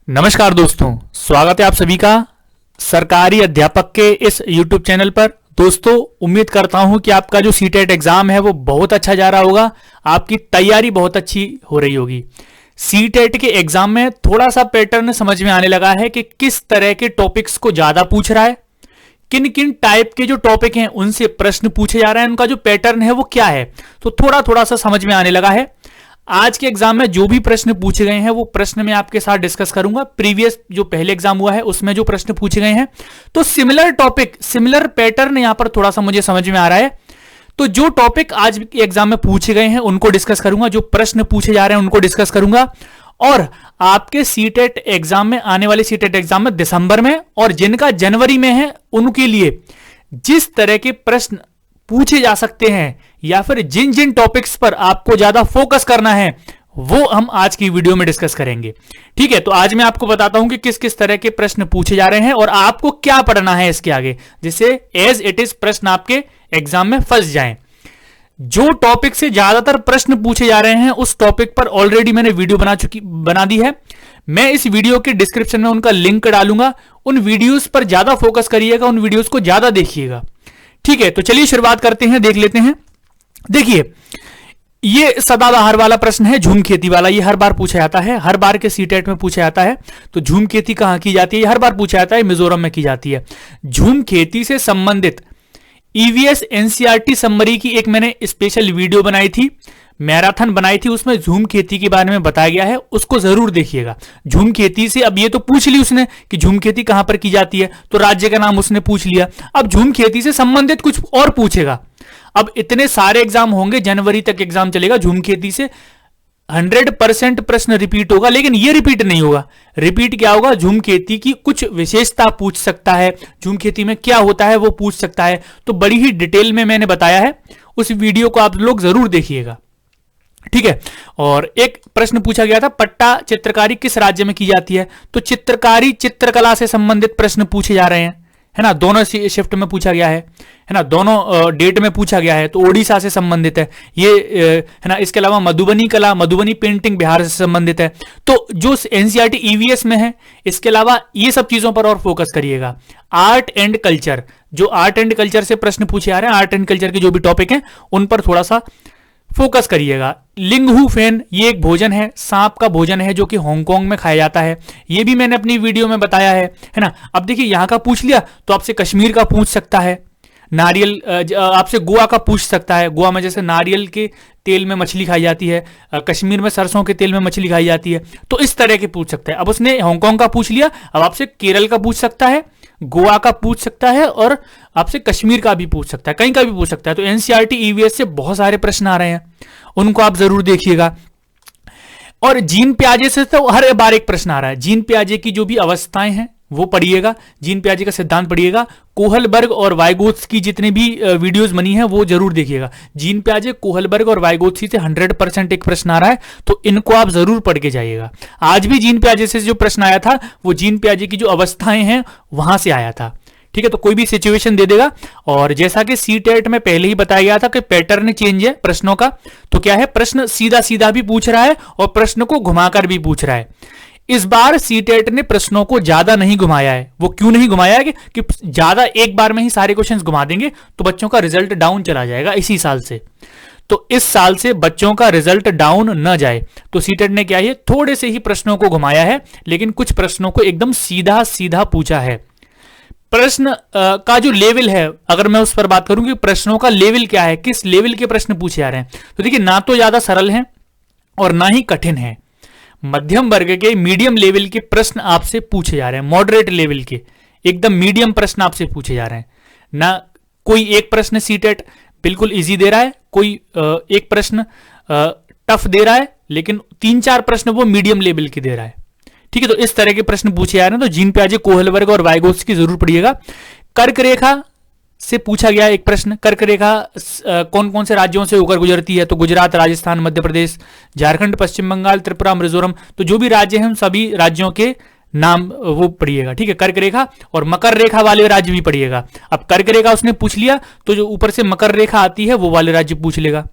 नमस्कार दोस्तों, स्वागत है आप सभी का सरकारी अध्यापक के इस YouTube चैनल पर। दोस्तों, उम्मीद करता हूं कि आपका जो सीटेट एग्जाम है वो बहुत अच्छा जा रहा होगा, आपकी तैयारी बहुत अच्छी हो रही होगी। सीटेट के एग्जाम में थोड़ा सा पैटर्न समझ में आने लगा है कि किस तरह के टॉपिक्स को ज्यादा पूछ रहा है, किन किन टाइप के जो टॉपिक हैं उनसे प्रश्न पूछे जा रहे हैं, उनका जो पैटर्न है वो क्या है। तो थोड़ा थोड़ा सा समझ में आने लगा है। आज के एग्जाम में जो भी प्रश्न पूछे गए हैं वो प्रश्न मैं आपके साथ डिस्कस करूंगा। प्रीवियस जो पहले एग्जाम हुआ है उसमें जो प्रश्न पूछे गए हैं, तो सिमिलर टॉपिक, सिमिलर पैटर्न यहां पर थोड़ा सा मुझे समझ में आ रहा है। तो जो टॉपिक आज के एग्जाम में पूछे गए हैं उनको डिस्कस करूंगा, जो प्रश्न पूछे जा रहे हैं उनको डिस्कस करूंगा। और आपके सीटेट एग्जाम में, आने वाले सीटेट एग्जाम में दिसंबर में और जिनका जनवरी में है, उनके लिए जिस तरह के प्रश्न पूछे जा सकते हैं या फिर जिन जिन टॉपिक्स पर आपको ज्यादा फोकस करना है वो हम आज की वीडियो में डिस्कस करेंगे। ठीक है, तो आज मैं आपको बताता हूं कि किस किस तरह के प्रश्न पूछे जा रहे हैं और आपको क्या पढ़ना है इसके आगे, जिससे एज इट इज प्रश्न आपके एग्जाम में फंस जाएं। जो टॉपिक से ज्यादातर प्रश्न पूछे जा रहे हैं उस टॉपिक पर ऑलरेडी मैंने वीडियो बना दी है। मैं इस वीडियो के डिस्क्रिप्शन में उनका लिंक डालूंगा। उन वीडियोस पर ज्यादा फोकस करिएगा, उन वीडियोस को ज्यादा देखिएगा। ठीक है, तो चलिए शुरुआत करते हैं, देख लेते हैं। देखिए, ये सदाबहार वाला प्रश्न है, झूम खेती वाला। ये हर बार पूछा जाता है, हर बार के सीटेट में पूछा जाता है। तो झूम खेती कहां की जाती है? हर बार पूछा जाता है, मिजोरम में की जाती है। झूम खेती से संबंधित ईवीएस एनसीईआरटी समरी की एक मैंने स्पेशल वीडियो बनाई थी, मैराथन बनाई थी, उसमें झूम खेती के बारे में बताया गया है, उसको जरूर देखिएगा। झूम खेती से, अब ये तो पूछ ली उसने कि झूम खेती कहां पर की जाती है, तो राज्य का नाम उसने पूछ लिया। अब झूम खेती से संबंधित कुछ और पूछेगा। अब इतने सारे एग्जाम होंगे, जनवरी तक एग्जाम चलेगा। झूम खेती से 100% प्रश्न रिपीट होगा, लेकिन ये रिपीट नहीं होगा। रिपीट क्या होगा? झूम खेती की कुछ विशेषता पूछ सकता है, झूम खेती में क्या होता है वो पूछ सकता है। तो बड़ी ही डिटेल में मैंने बताया है, उस वीडियो को आप लोग जरूर देखिएगा। ठीक है, और एक प्रश्न पूछा गया था, पट्टा चित्रकारी किस राज्य में की जाती है? तो चित्रकारी, चित्रकला से संबंधित प्रश्न पूछे जा रहे हैं, है ना। दोनों शिफ्ट में पूछा गया है ना, दोनों डेट में पूछा गया है। तो ओडिशा से संबंधित है ये, है ना। इसके अलावा मधुबनी कला, मधुबनी पेंटिंग बिहार से संबंधित है। तो जो एनसीईआरटी ईवीएस में है, इसके अलावा ये सब चीजों पर और फोकस करिएगा। आर्ट एंड कल्चर, जो आर्ट एंड कल्चर से प्रश्न पूछे आ रहे हैं, आर्ट एंड कल्चर के जो भी टॉपिक हैं उन पर थोड़ा सा फोकस करिएगा। लिंगहू फेन, ये एक भोजन है, सांप का भोजन है जो कि हांगकांग में खाया जाता है। ये भी मैंने अपनी वीडियो में बताया है ना। अब देखिए, यहां का पूछ लिया तो आपसे कश्मीर का पूछ सकता है, नारियल, आपसे गोवा का पूछ सकता है। गोवा में जैसे नारियल के तेल में मछली खाई जाती है, कश्मीर में सरसों के तेल में मछली खाई जाती है। तो इस तरह के पूछ सकता है। अब उसने हांगकांग का पूछ लिया, अब आपसे केरल का पूछ सकता है, गोवा का पूछ सकता है और आपसे कश्मीर का भी पूछ सकता है, कहीं का भी पूछ सकता है। तो एनसीईआरटी ईवीएस से बहुत सारे प्रश्न आ रहे हैं, उनको आप जरूर देखिएगा। और जीन पियाजे से तो हर बार एक प्रश्न आ रहा है। जीन पियाजे की जो भी अवस्थाएं हैं वो पढ़िएगा, जीन पियाजे का सिद्धांत पढ़िएगा। कोहलबर्ग और वाइगोत्स्की की जितने भी वीडियोस बनी हैं वो जरूर देखिएगा। जीन पियाजे, कोहलबर्ग और वाइगोत्स्की से 100% एक प्रश्न आ रहा है, तो इनको आप जरूर पढ़ के जाइएगा। आज भी जीन पियाजे से जो प्रश्न आया था वो जीन पियाजे की जो अवस्थाएं हैं वहां से आया था। ठीक है, तो कोई भी सिचुएशन दे देगा। और जैसा कि सीटेट में पहले ही बताया गया था कि पैटर्न चेंज है प्रश्नों का, तो क्या है, प्रश्न सीधा सीधा भी पूछ रहा है और प्रश्न को घुमाकर भी पूछ रहा है। इस बार सीटेट ने प्रश्नों को ज्यादा नहीं घुमाया है। वो क्यों नहीं घुमाया है कि ज्यादा एक बार में ही सारे क्वेश्चंस घुमा देंगे तो बच्चों का रिजल्ट डाउन चला जाएगा इसी साल से। तो इस साल से बच्चों का रिजल्ट डाउन न जाए, तो सीटेट ने क्या है, थोड़े से ही प्रश्नों को घुमाया है, लेकिन कुछ प्रश्नों को एकदम सीधा सीधा पूछा है। प्रश्न का जो लेवल है, अगर मैं उस पर बात करूं कि प्रश्नों का लेवल क्या है, किस लेवल के प्रश्न पूछे जा रहे हैं, तो देखिए, ना तो ज्यादा सरल हैं और ना ही कठिन है। मध्यम वर्ग के, मीडियम लेवल के प्रश्न आपसे पूछे जा रहे हैं, मॉडरेट लेवल के, एकदम मीडियम प्रश्न आपसे पूछे जा रहे हैं। ना कोई एक प्रश्न सीटेट बिल्कुल इजी दे रहा है, कोई एक प्रश्न टफ दे रहा है, लेकिन 3-4 प्रश्न वो मीडियम लेवल के दे रहा है। ठीक है, तो इस तरह के प्रश्न पूछे जा रहे हैं। तो जीन पियाजे, कोहलबर्ग और वाइगोत्स्की जरूर पढ़िएगा। कर्क रेखा से पूछा गया एक प्रश्न, कर्क रेखा कौन कौन से राज्यों से होकर गुजरती है? तो गुजरात, राजस्थान, मध्य प्रदेश, झारखंड, पश्चिम बंगाल, त्रिपुरा, मिजोरम। तो जो भी राज्य हैं उन सभी राज्यों के नाम वो पढ़िएगा। ठीक है, कर्क रेखा और मकर रेखा वाले राज्य भी पढ़िएगा। अब कर्क रेखा उसने पूछ लिया तो जो ऊपर से मकर रेखा आती है वो वाले राज्य पूछ लेगा,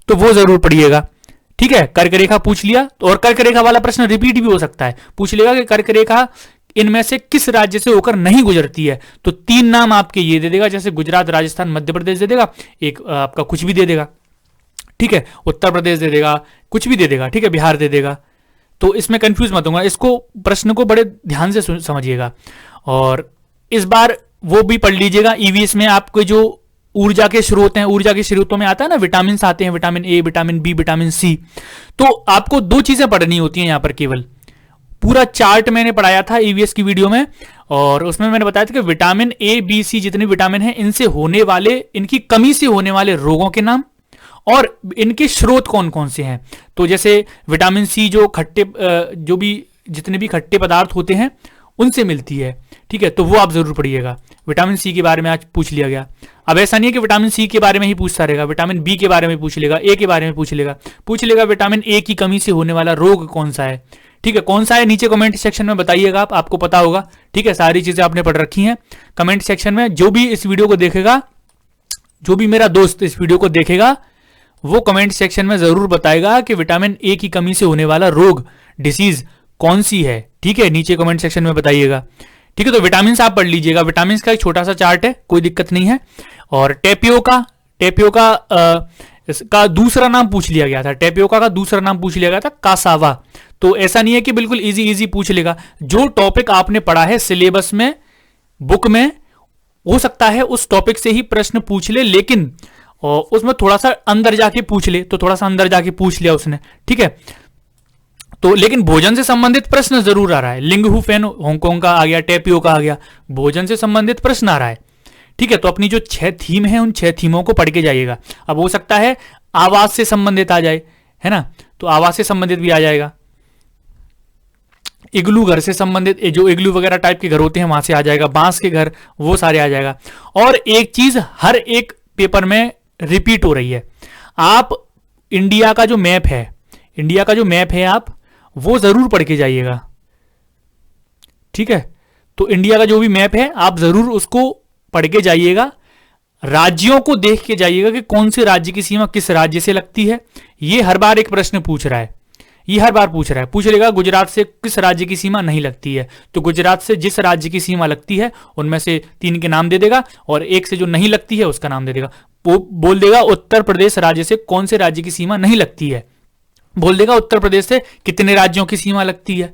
तो वो जरूर पढ़िएगा। ठीक है, कर्क रेखा पूछ लिया। तो और कर्क रेखा वाला प्रश्न रिपीट भी हो सकता है, पूछ लेगा कि कर्क रेखा इनमें से किस राज्य से होकर नहीं गुजरती है। तो 3 नाम आपके ये दे देगा, जैसे गुजरात, राजस्थान, मध्य प्रदेश दे देगा, एक आपका कुछ भी दे देगा, ठीक है, उत्तर प्रदेश दे देगा, कुछ भी दे देगा, ठीक है, बिहार दे देगा। तो इसमें कंफ्यूज मत होगा, इसको प्रश्न को बड़े ध्यान से समझिएगा। और इस बार वो भी पढ़ लीजिएगा, ईवीएस में आपके जो ऊर्जा के स्रोत हैं, ऊर्जा के स्रोतों में आता है ना, विटामिन आते हैं, vitamin A, vitamin B, vitamin C. तो आपको 2 चीजें पढ़नी होती हैं यहां पर, केवल पूरा चार्ट मैंने पढ़ाया था ईवीएस की वीडियो में, और उसमें मैंने बताया था कि विटामिन ए, बी, सी जितने विटामिन हैं, इनसे होने वाले, इनकी कमी से होने वाले रोगों के नाम और इनके स्रोत कौन कौन से हैं। तो जैसे विटामिन सी जो खट्टे, जो भी जितने भी खट्टे पदार्थ होते हैं उनसे मिलती है, ठीक है, तो वो आप जरूर पढ़िएगा। विटामिन सी के बारे में आज पूछ लिया गया। अब ऐसा नहीं है कि विटामिन सी के बारे में ही पूछता रहेगा, विटामिन बी के बारे में पूछ लेगा, ए के बारे में पूछ लेगा विटामिन ए की कमी से होने वाला रोग कौन सा है, ठीक है, कौन सा है, नीचे कमेंट सेक्शन में बताइएगा, आपको पता होगा, ठीक है, सारी चीजें आपने पढ़ रखी हैं। कमेंट सेक्शन में जो भी इस वीडियो को देखेगा, जो भी मेरा दोस्त इस वीडियो को देखेगा, वो कमेंट सेक्शन में जरूर बताएगा कि विटामिन ए की कमी से होने वाला रोग, डिसीज कौन सी है, ठीक है, नीचे कमेंट सेक्शन में बताइएगा, ठीक है। तो विटामिन आप पढ़ लीजिएगा, विटामिन का एक छोटा सा चार्ट है, कोई दिक्कत नहीं है। और टेपियोका का दूसरा नाम पूछ लिया गया था, टेपियोका का दूसरा नाम पूछ लिया गया था कासावा। तो ऐसा नहीं है कि बिल्कुल इजी पूछ लेगा, जो टॉपिक आपने पढ़ा है सिलेबस में, बुक में, हो सकता है उस टॉपिक से ही प्रश्न पूछ ले, लेकिन उसमें थोड़ा सा अंदर जाके पूछ ले, तो थोड़ा सा अंदर जाके पूछ लिया उसने, ठीक है। तो लेकिन भोजन से संबंधित प्रश्न जरूर आ रहा है, लिंगहू फेन हांगकांग का आ गया, टेपियो का आ गया, भोजन से संबंधित प्रश्न आ रहा है, ठीक है। तो अपनी जो 6 थीम है, उन 6 थीमों को पढ़ के जाइएगा। अब हो सकता है आवास से संबंधित आ जाए, है ना, तो आवास से संबंधित भी आ जाएगा, इग्लू घर से संबंधित, जो इग्लू वगैरह टाइप के घर होते हैं वहां से आ जाएगा, बांस के घर, वो सारे आ जाएगा। और एक चीज हर एक पेपर में रिपीट हो रही है, आप इंडिया का जो मैप है, आप वो जरूर पढ़ के जाइएगा, ठीक है। तो इंडिया का जो भी मैप है आप जरूर उसको पढ़ के जाइएगा, राज्यों को देख के जाइएगा कि कौन से राज्य की सीमा किस राज्य से लगती है। ये हर बार एक प्रश्न पूछ रहा है, पूछ लेगा गुजरात से किस राज्य की सीमा नहीं लगती है, तो गुजरात से जिस राज्य की सीमा लगती है उनमें से 3 के नाम दे देगा, और एक से जो नहीं लगती है उसका नाम दे देगा। वो बोल देगा उत्तर प्रदेश राज्य से कौन से राज्य की सीमा नहीं लगती है, बोल देगा उत्तर प्रदेश से कितने राज्यों की सीमा लगती है,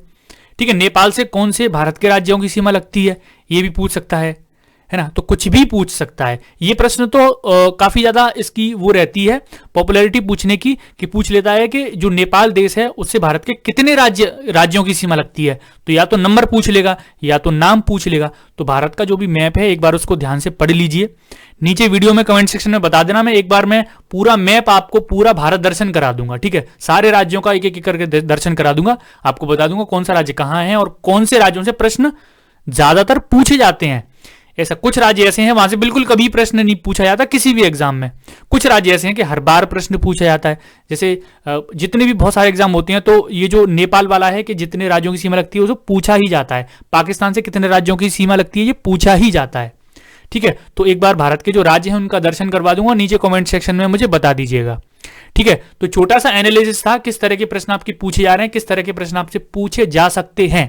ठीक है, नेपाल से कौन से भारत के राज्यों की सीमा लगती है, ये भी पूछ सकता है ना। तो कुछ भी पूछ सकता है। ये प्रश्न तो काफी ज्यादा इसकी वो रहती है पॉपुलैरिटी पूछने की, कि पूछ लेता है कि जो नेपाल देश है उससे भारत के कितने राज्यों की सीमा लगती है। तो या तो नंबर पूछ लेगा या तो नाम पूछ लेगा। तो भारत का जो भी मैप है एक बार उसको ध्यान से पढ़ लीजिए, नीचे वीडियो में कमेंट सेक्शन में बता देना, मैं एक बार मैं पूरा मैप आपको पूरा भारत दर्शन करा दूंगा, ठीक है, सारे राज्यों का एक एक करके दर्शन करा दूंगा, आपको बता दूंगा कौन सा राज्य कहां है और कौन से राज्यों से प्रश्न ज्यादातर पूछे जाते हैं। ऐसा कुछ राज्य ऐसे हैं वहां से बिल्कुल कभी प्रश्न नहीं पूछा जाता किसी भी एग्जाम में, कुछ राज्य ऐसे हैं कि हर बार प्रश्न पूछा जाता है। जैसे जितने भी बहुत सारे एग्जाम होते हैं, तो ये जो नेपाल वाला है कि जितने राज्यों की सीमा लगती है उसको पूछा ही जाता है, पाकिस्तान से कितने राज्यों की सीमा लगती है ये पूछा ही जाता है, ठीक है। तो एक बार भारत के जो राज्य हैं उनका दर्शन करवा दूंगा, नीचे कमेंट सेक्शन में मुझे बता दीजिएगा, ठीक है। तो छोटा सा एनालिसिस था, किस तरह के प्रश्न आपके पूछे जा रहे हैं, किस तरह के प्रश्न आपसे पूछे जा सकते हैं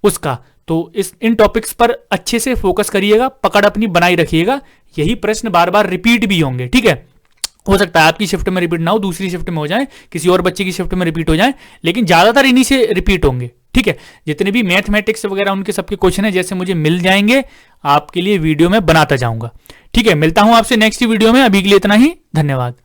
उसका। तो इन टॉपिक्स पर अच्छे से फोकस करिएगा, पकड़ अपनी बनाई रखिएगा, यही प्रश्न बार बार रिपीट भी होंगे, ठीक है। हो सकता है आपकी शिफ्ट में रिपीट ना हो, दूसरी शिफ्ट में हो जाए, किसी और बच्चे की शिफ्ट में रिपीट हो जाए, लेकिन ज्यादातर इन्हीं से रिपीट होंगे, ठीक है। जितने भी मैथमेटिक्स वगैरह उनके सबके क्वेश्चन है, जैसे मुझे मिल जाएंगे आपके लिए वीडियो में बनाता जाऊंगा, ठीक है। मिलता हूं आपसे नेक्स्ट वीडियो में, अभी के लिए इतना ही, धन्यवाद।